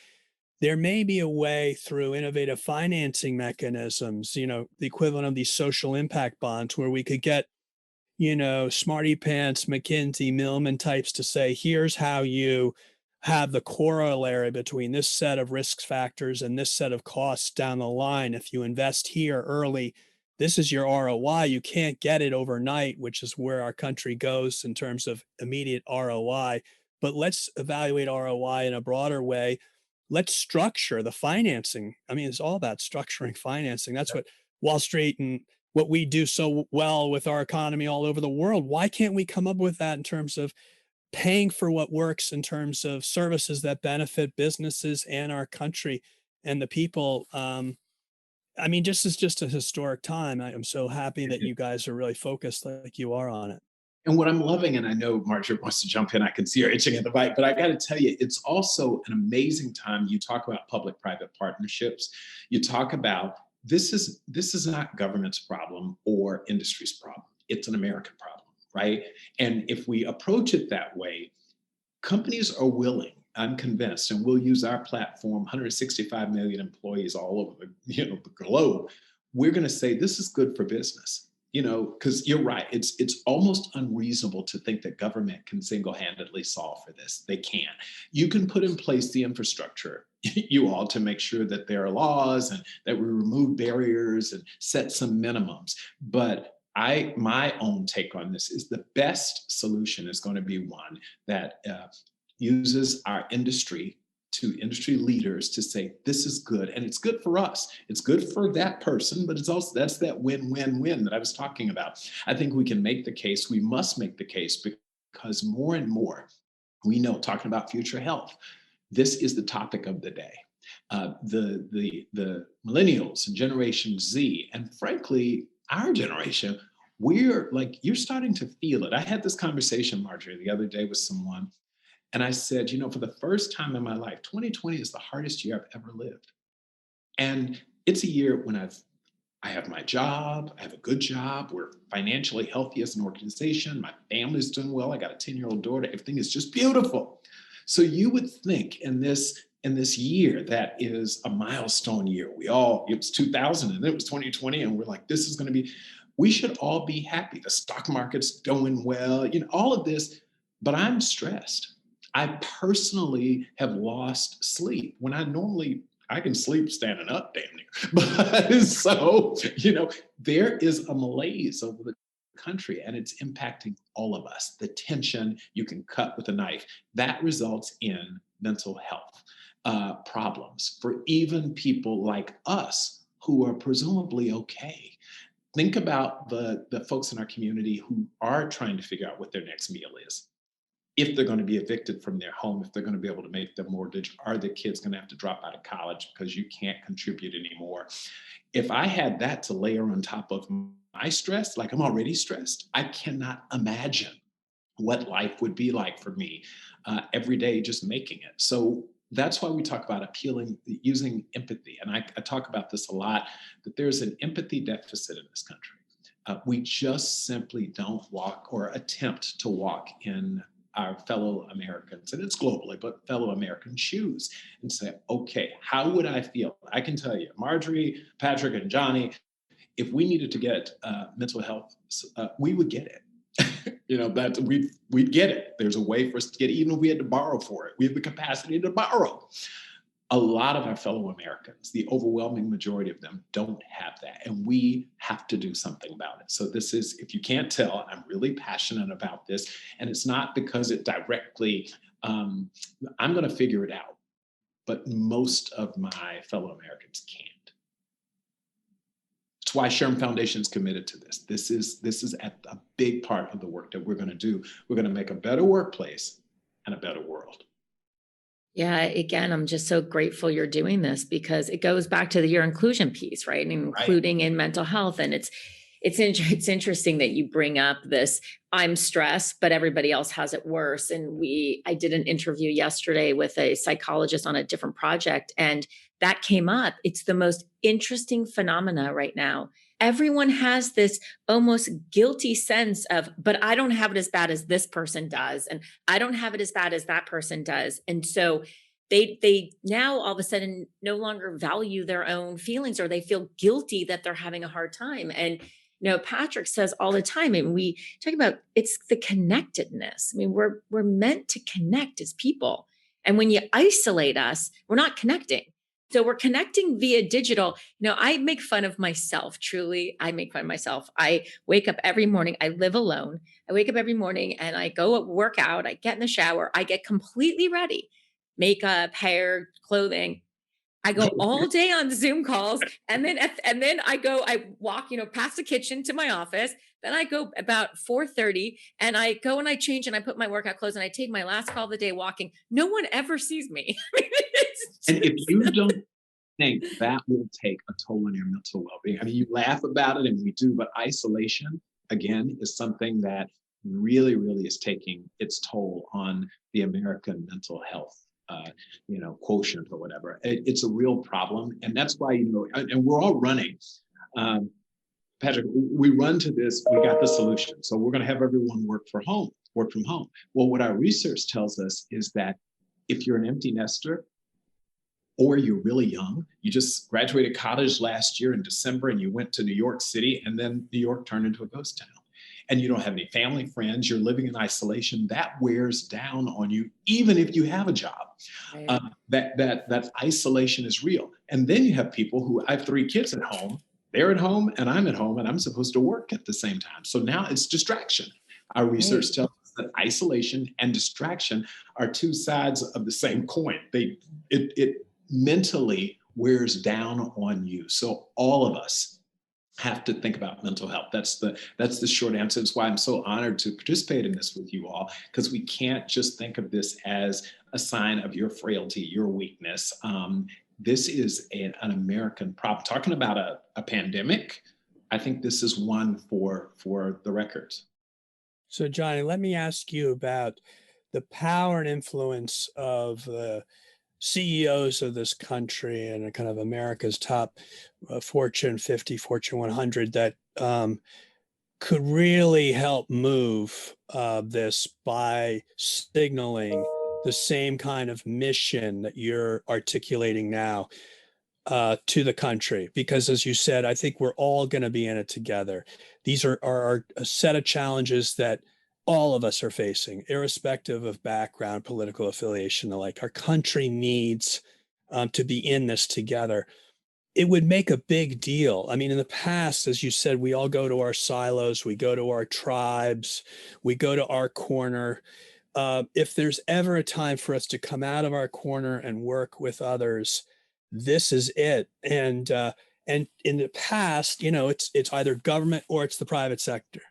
there may be a way through innovative financing mechanisms, the equivalent of these social impact bonds, where we could get, smarty pants, McKinsey, Millman types to say, here's how you have the corollary between this set of risk factors and this set of costs down the line. If you invest here early, this is your ROI. You can't get it overnight, which is where our country goes in terms of immediate ROI. But let's evaluate ROI in a broader way. Let's structure the financing. I mean, it's all about structuring financing. That's what Wall Street and what we do so well with our economy all over the world. Why can't we come up with that in terms of paying for what works in terms of services that benefit businesses and our country and the people? I mean, this is just a historic time. I am so happy that you guys are really focused like you are on it. And what I'm loving, and I know Marjorie wants to jump in, I can see her itching at the bite, but I got to tell you, it's also an amazing time. You talk about public-private partnerships. You talk about this is not government's problem or industry's problem. It's an American problem, right? And if we approach it that way, companies are willing, I'm convinced, and we'll use our platform, 165 million employees all over the globe. We're going to say this is good for business. Because you're right, it's almost unreasonable to think that government can single-handedly solve for this. They can't. You can put in place the infrastructure you all to make sure that there are laws and that we remove barriers and set some minimums. But my own take on this is the best solution is going to be one that uses our industry leaders to say, this is good. And it's good for us. It's good for that person, but it's also, that's that win-win-win that I was talking about. I think we can make the case, we must make the case, because more and more we know, talking about future health, this is the topic of the day. The millennials and Generation Z, and frankly, our generation, we're like, you're starting to feel it. I had this conversation, Marjorie, the other day with someone, and I said, for the first time in my life, 2020 is the hardest year I've ever lived. And it's a year when I have my job, I have a good job, we're financially healthy as an organization, my family's doing well, I got a 10-year-old daughter, everything is just beautiful. So you would think in this year that is a milestone year, it was 2000 and then it was 2020, and we're like, this is going to be, we should all be happy. The stock market's doing well, all of this, but I'm stressed. I personally have lost sleep when I can sleep standing up damn near. But so, there is a malaise over the country, and it's impacting all of us. The tension you can cut with a knife, that results in mental health problems for even people like us who are presumably okay. Think about the folks in our community who are trying to figure out what their next meal is. If they're going to be evicted from their home, if they're going to be able to make the mortgage, are the kids going to have to drop out of college because you can't contribute anymore? If I had that to layer on top of my stress, like I'm already stressed, I cannot imagine what life would be like for me every day just making it. So that's why we talk about using empathy. And I talk about this a lot, that there's an empathy deficit in this country. We just simply don't walk or attempt to walk in our fellow Americans, and it's globally, but fellow American shoes, and say, okay, how would I feel? I can tell you, Marjorie, Patrick, and Johnny, if we needed to get mental health, we would get it. We'd get it. There's a way for us to get it, even if we had to borrow for it. We have the capacity to borrow. A lot of our fellow Americans, the overwhelming majority of them, don't have that. And we have to do something about it. So this is, if you can't tell, I'm really passionate about this. And it's not because it directly, I'm going to figure it out. But most of my fellow Americans can't. That's why SHRM Foundation is committed to this. This is a big part of the work that we're going to do. We're going to make a better workplace and a better world. Yeah, again, I'm just so grateful you're doing this, because it goes back to your inclusion piece, right? And including in mental health. And it's interesting that you bring up this, I'm stressed, but everybody else has it worse. And I did an interview yesterday with a psychologist on a different project, and that came up. It's the most interesting phenomena right now. Everyone has this almost guilty sense of, but I don't have it as bad as this person does. And I don't have it as bad as that person does. And so they now all of a sudden no longer value their own feelings, or they feel guilty that they're having a hard time. And Patrick says all the time, and we talk about, it's the connectedness. I mean, we're meant to connect as people. And when you isolate us, we're not connecting. So we're connecting via digital. I make fun of myself, truly. I make fun of myself. I wake up every morning. I live alone. I wake up every morning and I go work out. I get in the shower. I get completely ready. Makeup, hair, clothing. I go all day on Zoom calls. And then I walk, past the kitchen to my office. Then I go about 4:30 and I go and I change and I put my workout clothes and I take my last call of the day walking. No one ever sees me. And if you don't think that will take a toll on your mental well-being, I mean, you laugh about it and we do, but isolation, again, is something that really, really is taking its toll on the American mental health quotient or whatever. It's a real problem. And that's why, and we're all running. Patrick, we run to this, we got the solution. So we're going to have everyone work from home. Well, what our research tells us is that if you're an empty nester, or you're really young, you just graduated college last year in December and you went to New York City, and then New York turned into a ghost town. and you don't have any family, friends, you're living in isolation, that wears down on you, even if you have a job. Right. That isolation is real. And then you have people who, I have 3 kids at home, they're at home and I'm at home and I'm supposed to work at the same time. So now it's distraction. Our research tells us that isolation and distraction are 2 sides of the same coin. It mentally wears down on you. So all of us have to think about mental health. That's the short answer. It's why I'm so honored to participate in this with you all, because we can't just think of this as a sign of your frailty, your weakness. This is an American problem. Talking about a pandemic, I think this is one for the records. So, Johnny, let me ask you about the power and influence of the CEOs of this country and kind of America's top Fortune 50, Fortune 100 that could really help move this by signaling the same kind of mission that you're articulating now to the country. Because as you said, I think we're all going to be in it together. These are a set of challenges that all of us are facing, irrespective of background, political affiliation, the like. Our country needs to be in this together. It would make a big deal. I mean, in the past, as you said, we all go to our silos, we go to our tribes, we go to our corner. If there's ever a time for us to come out of our corner and work with others, this is it. And in the past, it's either government or it's the private sector.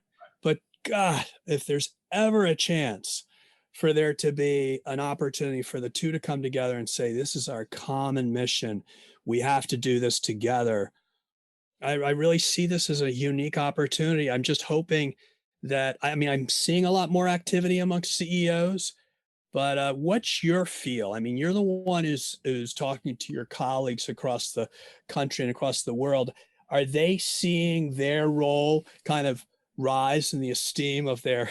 But God, if there's ever a chance for there to be an opportunity for the two to come together and say, this is our common mission, we have to do this together. I really see this as a unique opportunity. I'm just hoping that, I'm seeing a lot more activity amongst CEOs, but what's your feel? I mean, you're the one who's talking to your colleagues across the country and across the world. Are they seeing their role kind of rise in the esteem of their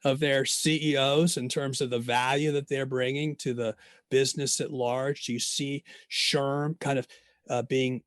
of their CEOs in terms of the value that they're bringing to the business at large? Do you see SHRM kind of being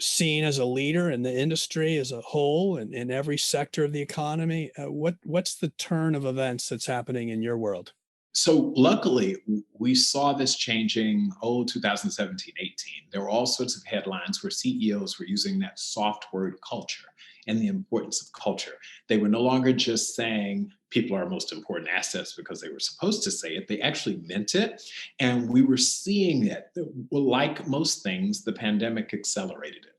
seen as a leader in the industry as a whole and in every sector of the economy? What's the turn of events that's happening in your world? So luckily, we saw this changing, 2017, 18. There were all sorts of headlines where CEOs were using that soft word culture and the importance of culture. They were no longer just saying people are our most important assets because they were supposed to say it. They actually meant it. And we were seeing it. Well, like most things, the pandemic accelerated it.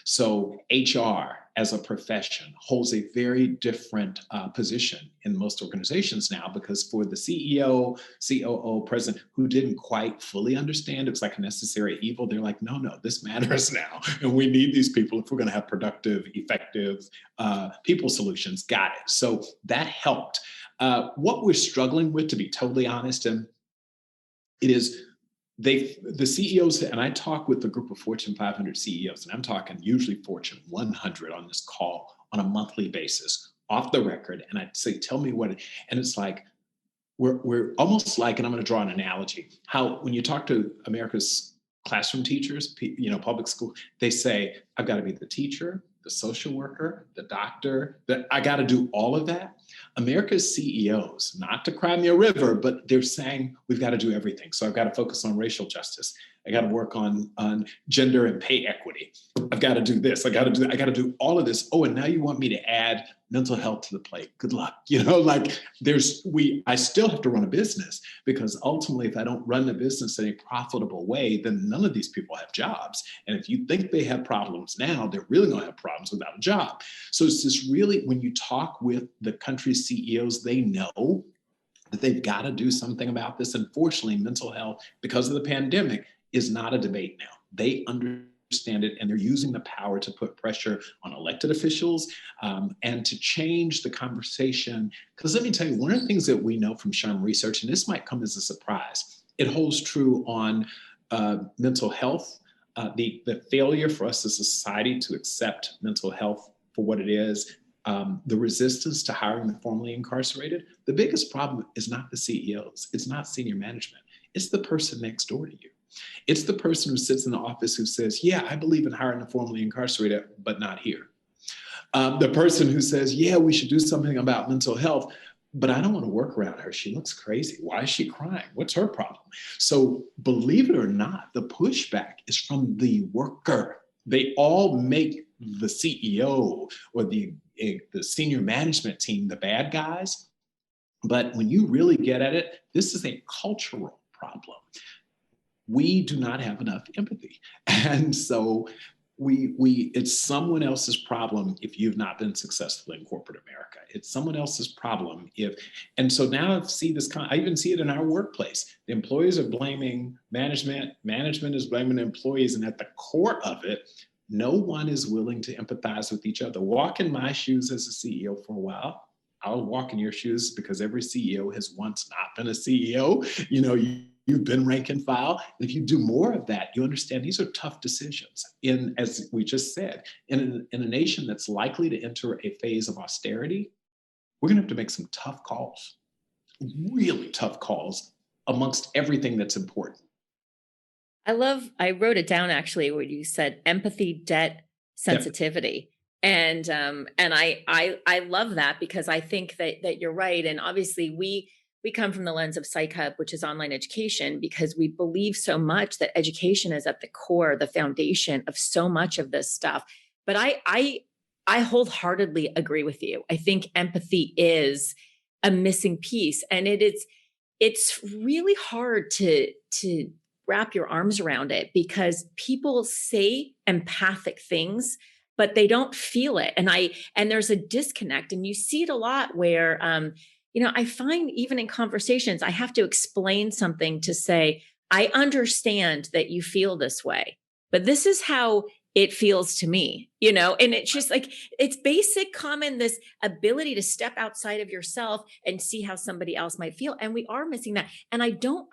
So HR as a profession holds a very different position in most organizations now, because for the CEO, COO, president who didn't quite fully understand, it was like a necessary evil. They're like, no, this matters now. And we need these people if we're going to have productive, effective people solutions. Got it. So that helped. What we're struggling with, to be totally honest, and it is the CEOs, and I talk with a group of Fortune 500 CEOs, and I'm talking usually Fortune 100 on this call on a monthly basis, off the record. And I say, tell me what, and it's like, we're almost like, and I'm going to draw an analogy, how when you talk to America's classroom teachers, public school, they say, I've got to be the teacher, the social worker, the doctor, I got to do all of that. America's CEOs, not to cry me a river, but they're saying we've got to do everything. So I've got to focus on racial justice. I got to work on gender and pay equity. I've got to do this. I got to do all of this. Oh, and now you want me to add mental health to the plate. Good luck. I still have to run a business, because ultimately, if I don't run the business in a profitable way, then none of these people have jobs. And if you think they have problems now, they're really going to have problems without a job. So it's just really, when you talk with the country's CEOs, they know that they've got to do something about this. Unfortunately, mental health, because of the pandemic, is not a debate now. They understand it, and they're using the power to put pressure on elected officials and to change the conversation. Because let me tell you, one of the things that we know from SHRM research, and this might come as a surprise, it holds true on mental health, the failure for us as a society to accept mental health for what it is, the resistance to hiring the formerly incarcerated. The biggest problem is not the CEOs. It's not senior management. It's the person next door to you. It's the person who sits in the office who says, yeah, I believe in hiring the formerly incarcerated, but not here. The person who says, yeah, we should do something about mental health, but I don't want to work around her. She looks crazy. Why is she crying? What's her problem? So believe it or not, the pushback is from the worker. They all make the CEO or the senior management team the bad guys. But when you really get at it, this is a cultural problem. We do not have enough empathy. And so it's someone else's problem if you've not been successful in corporate America. It's someone else's problem and so now I even see it in our workplace. The employees are blaming management is blaming the employees, and at the core of it, no one is willing to empathize with each other. Walk in my shoes as a CEO for a while. I'll walk in your shoes because every CEO has once not been a CEO. You've been rank and file. If you do more of that, you understand these are tough decisions. As we just said, in a nation that's likely to enter a phase of austerity, we're gonna have to make some tough calls, really tough calls amongst everything that's important. I wrote it down actually where you said empathy, debt, sensitivity. And I love that because I think that you're right. And obviously we come from the lens of Psych Hub, which is online education, because we believe so much that education is at the core, the foundation of so much of this stuff. But I wholeheartedly agree with you. I think empathy is a missing piece, and it's really hard to wrap your arms around it because people say empathic things, but they don't feel it. And there's a disconnect, and you see it a lot where, I find even in conversations, I have to explain something to say, I understand that you feel this way, but this is how it feels to me, and it's just like, it's basic common, this ability to step outside of yourself and see how somebody else might feel. And we are missing that. And I don't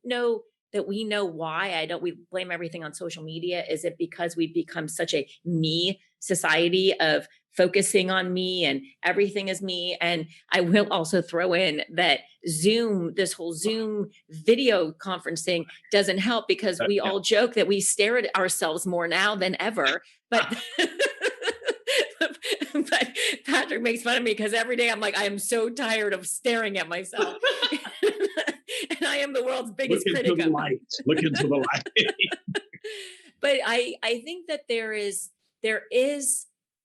know that we know why. We blame everything on social media. Is it because we've become such a me society of focusing on me and everything is me? And I will also throw in that this whole Zoom video conferencing doesn't help because we all joke that we stare at ourselves more now than ever. But but Patrick makes fun of me because every day I'm like, I am so tired of staring at myself. And I am the world's biggest critic of light. Look into the light. But I think that there is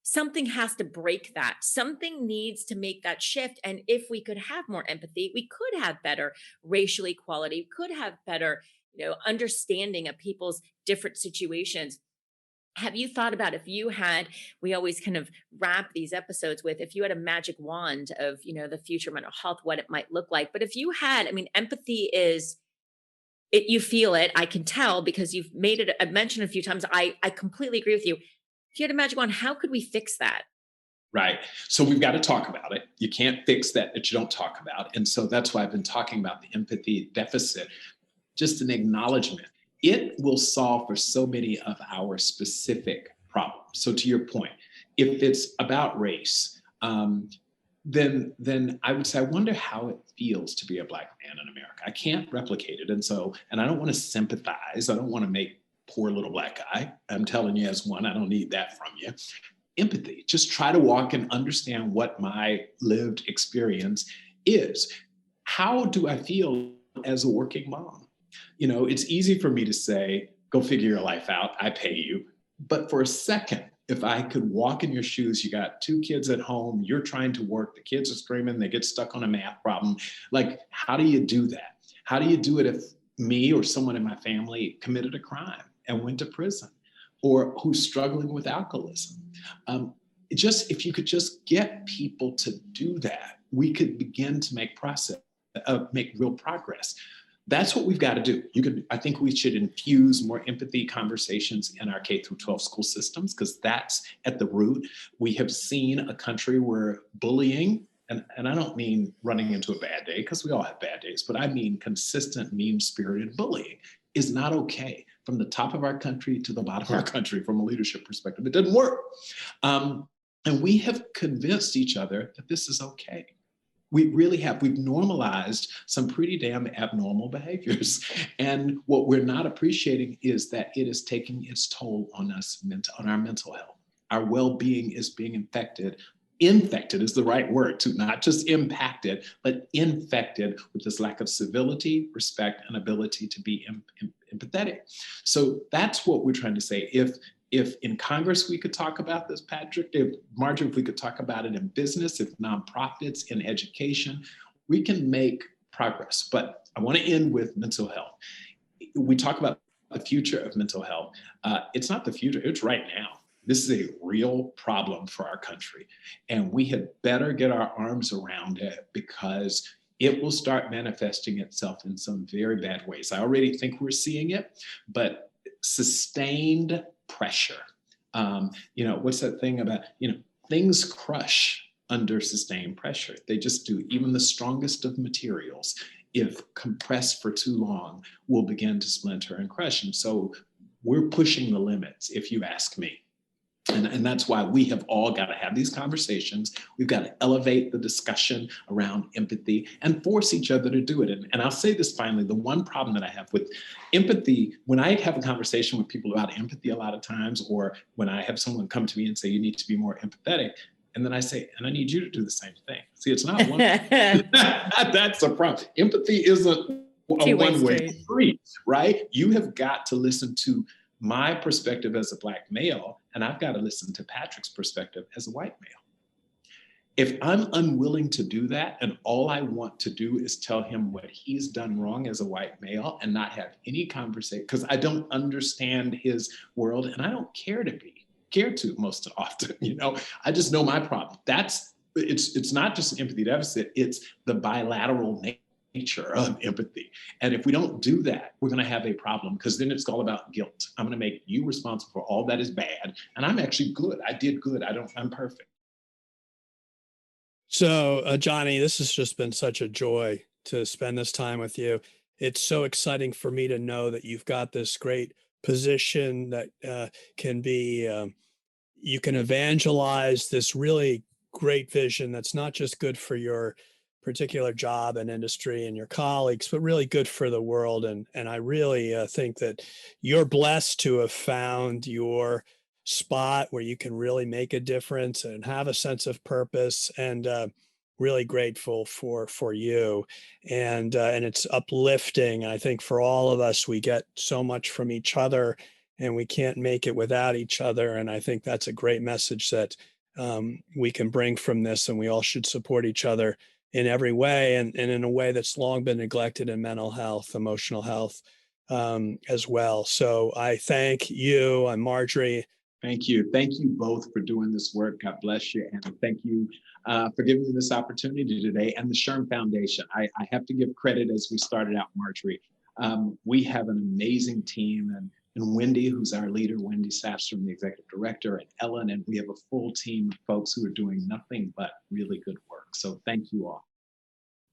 something has to break that. Something needs to make that shift. And if we could have more empathy, we could have better racial equality, could have better, understanding of people's different situations. Have you thought about we always kind of wrap these episodes with, if you had a magic wand of, the future mental health, what it might look like. But if you had, empathy is, you feel it. I can tell because you've made it, I've mentioned it a few times. I completely agree with you. If you had a magic wand, how could we fix that? Right. So we've got to talk about it. You can't fix that you don't talk about. And so that's why I've been talking about the empathy deficit, just an acknowledgement. It will solve for so many of our specific problems. So to your point, if it's about race, then I would say, I wonder how it feels to be a Black man in America. I can't replicate it. And I don't want to sympathize. I don't want to make poor little Black guy. I'm telling you as one, I don't need that from you. Empathy, just try to walk and understand what my lived experience is. How do I feel as a working mom? It's easy for me to say, go figure your life out, I pay you. But for a second, if I could walk in your shoes, you got 2 kids at home, you're trying to work, the kids are screaming, they get stuck on a math problem. Like, how do you do that? How do you do it if me or someone in my family committed a crime and went to prison, or who's struggling with alcoholism? If you could just get people to do that, we could begin to make real progress. That's what we've got to do. I think we should infuse more empathy conversations in our K through 12 school systems, because that's at the root. We have seen a country where bullying, and I don't mean running into a bad day, because we all have bad days, but I mean consistent mean-spirited bullying is not okay, from the top of our country to the bottom of our country from a leadership perspective. It doesn't work. And we have convinced each other that this is okay. We really have. We've normalized some pretty damn abnormal behaviors. And what we're not appreciating is that it is taking its toll on us, on our mental health. our well-being is being infected is the right word too, not just impacted, but infected with this lack of civility, respect, and ability to be empathetic. So that's what we're trying to say. If in Congress we could talk about this, Patrick, if we could talk about it in business, if nonprofits, in education, we can make progress. But I want to end with mental health. We talk about the future of mental health. It's not the future, it's right now. This is a real problem for our country. And we had better get our arms around it because it will start manifesting itself in some very bad ways. I already think we're seeing it, but sustained pressure. What's that thing about, things crush under sustained pressure. They just do. Even the strongest of materials, if compressed for too long, will begin to splinter and crush. And so we're pushing the limits, if you ask me. And that's why we have all got to have these conversations. We've got to elevate the discussion around empathy and force each other to do it. And I'll say this finally, the one problem that I have with empathy, when I have a conversation with people about empathy a lot of times, or when I have someone come to me and say, you need to be more empathetic, and then I say, and I need you to do the same thing. See, it's not one. That's a problem. Empathy isn't a one-way street, right? You have got to listen to my perspective as a Black male, and I've got to listen to Patrick's perspective as a white male. If I'm unwilling to do that, and all I want to do is tell him what he's done wrong as a white male and not have any conversation, because I don't understand his world and I don't care to most often, I just know my problem. It's not just an empathy deficit, it's the bilateral nature of empathy. And if we don't do that, we're going to have a problem, because then it's all about guilt. I'm going to make you responsible for all that is bad. And I'm actually good. I did good. I'm perfect. So, Johnny, this has just been such a joy to spend this time with you. It's so exciting for me to know that you've got this great position that can be, you can evangelize this really great vision that's not just good for your particular job and industry and your colleagues, but really good for the world. And I really think that you're blessed to have found your spot where you can really make a difference and have a sense of purpose, and really grateful for you. And it's uplifting. I think for all of us, we get so much from each other and we can't make it without each other. And I think that's a great message that we can bring from this, and we all should support each other in every way, and in a way that's long been neglected in mental health, emotional health as well. So I thank you. I'm Marjorie. Thank you. Thank you both for doing this work. God bless you. And thank you for giving me this opportunity today, and the SHRM Foundation. I have to give credit as we started out, Marjorie. We have an amazing team, and Wendy, who's our leader, Wendy Safstrom, the executive director, and Ellen, and we have a full team of folks who are doing nothing but really good work. So thank you all.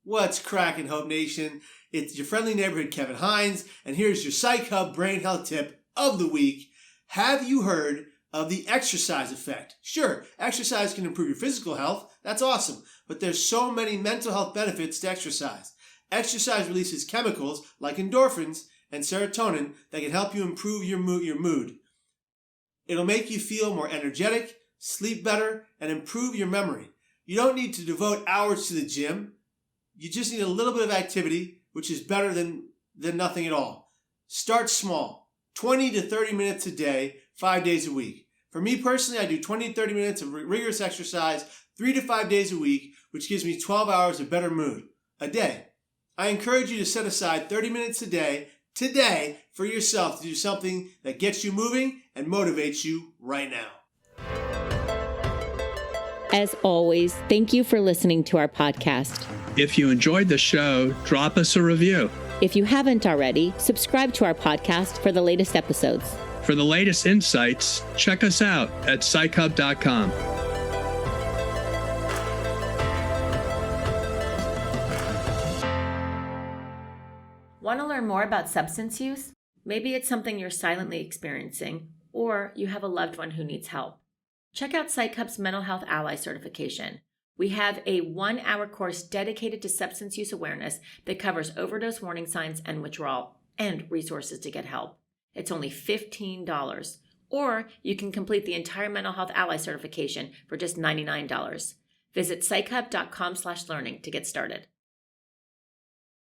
What's cracking, Hope Nation? It's your friendly neighborhood Kevin Hines, and here's your Psych Hub brain health tip of the week. Have you heard of the exercise effect? Sure, exercise can improve your physical health. That's awesome. But there's so many mental health benefits to exercise. Exercise releases chemicals like endorphins and serotonin that can help you improve your mood. It'll make you feel more energetic, sleep better, and improve your memory. You don't need to devote hours to the gym. You just need a little bit of activity, which is better than nothing at all. Start small, 20 to 30 minutes a day, 5 days a week. For me personally, I do 20 to 30 minutes of rigorous exercise 3 to 5 days a week, which gives me 12 hours of better mood a day. I encourage you to set aside 30 minutes a day today for yourself to do something that gets you moving and motivates you right now. As always, thank you for listening to our podcast. If you enjoyed the show, drop us a review. If you haven't already, subscribe to our podcast for the latest episodes. For the latest insights, check us out at psychhub.com. Want to learn more about substance use? Maybe it's something you're silently experiencing, or you have a loved one who needs help. Check out Psych Hub's Mental Health Ally certification. We have a 1-hour course dedicated to substance use awareness that covers overdose warning signs and withdrawal, and resources to get help. It's only $15. Or you can complete the entire Mental Health Ally certification for just $99. Visit psychhub.com/learning to get started.